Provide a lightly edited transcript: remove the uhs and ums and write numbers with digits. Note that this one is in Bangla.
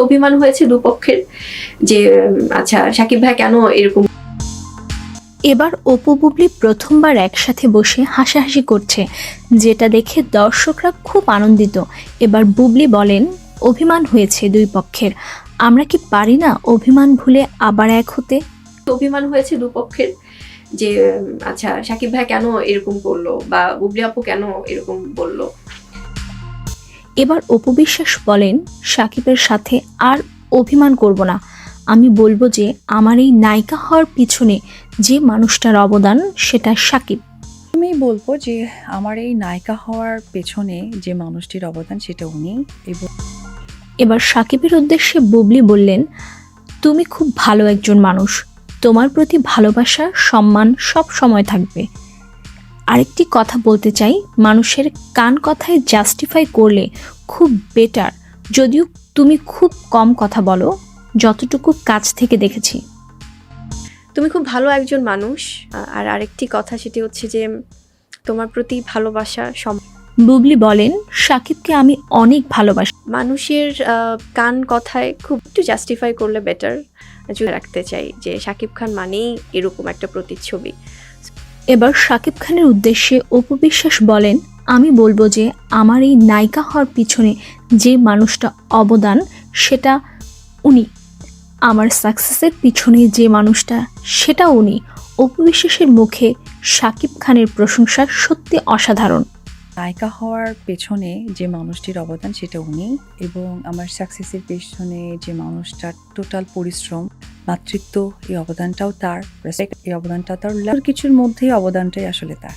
অভিমান হয়েছে দুপক্ষের যে আচ্ছা সাকিব ভাই কেন এরকম। এবার অপু বুবলি প্রথমবার একসাথে বসে হাসাহাসি করছে, যেটা দেখে দর্শকরা খুব আনন্দিত। এবার বুবলি বলেন, অভিমান হয়েছে দুই পক্ষের, আমরা কি পারি না অভিমান ভুলে আবার এক হতে? অভিমান হয়েছে দুপক্ষের যে আচ্ছা সাকিব ভাই কেন এরকম করলো বা বুবলি আপু কেন এরকম বললো। এবার অপু বিশ্বাস বলেন, সাকিবের সাথে আর অভিমান করব না। আমি বলবো যে আমার এই নায়িকা হওয়ার পিছনে যে মানুষটার অবদান সেটা সাকিব। আমি বলবো যে আমার এই নায়িকা হওয়ার পেছনে যে মানুষটির অবদান সেটা উনি। এবং এবার সাকিবের উদ্দেশ্যে বুবলি বললেন, তুমি খুব ভালো একজন মানুষ, তোমার প্রতি ভালোবাসা সম্মান সব সময় থাকবে। আরেকটি কথা বলতে চাই, মানুষের কান কথায় জাস্টিফাই করলে খুব বেটার, যদিও তুমি খুব কম কথা বলো, যতটুকু কাছ থেকে দেখেছি। তুমি খুব ভালো একজন মানুষ। আর আরেকটি কথা সেটি হচ্ছে যে তোমার প্রতি ভালোবাসা বুবলি বলেন, সাকিবকে আমি অনেক ভালোবাসি। মানুষের কান কথায় খুব একটু জাস্টিফাই করলে বেটার। যদি রাখতে চাই যে সাকিব খান মানেই এরকম একটা প্রতিচ্ছবি। এবার সাকিব খানের উদ্দেশ্যে অপু বিশ্বাস বলেন, আমি বলবো যে আমার এই নায়িকা হওয়ার পিছনে যে মানুষটা অবদান সেটা উনি, আমার সাকসেসের পিছনে যে মানুষটা সেটা উনি। অপু বিশ্বাসের মুখে সাকিব খানের প্রশংসা সত্যি অসাধারণ। নায়িকা হওয়ার পেছনে যে মানুষটির অবদান সেটা উনি, এবং আমার সাকসেসের পেছনে যে মানুষটার টোটাল পরিশ্রম, মাতৃত্ব, এই অবদানটাও তার, রেসপেক্ট, এই অবদানটাও তার, কিছুর মধ্যেই অবদানটাই আসলে তার।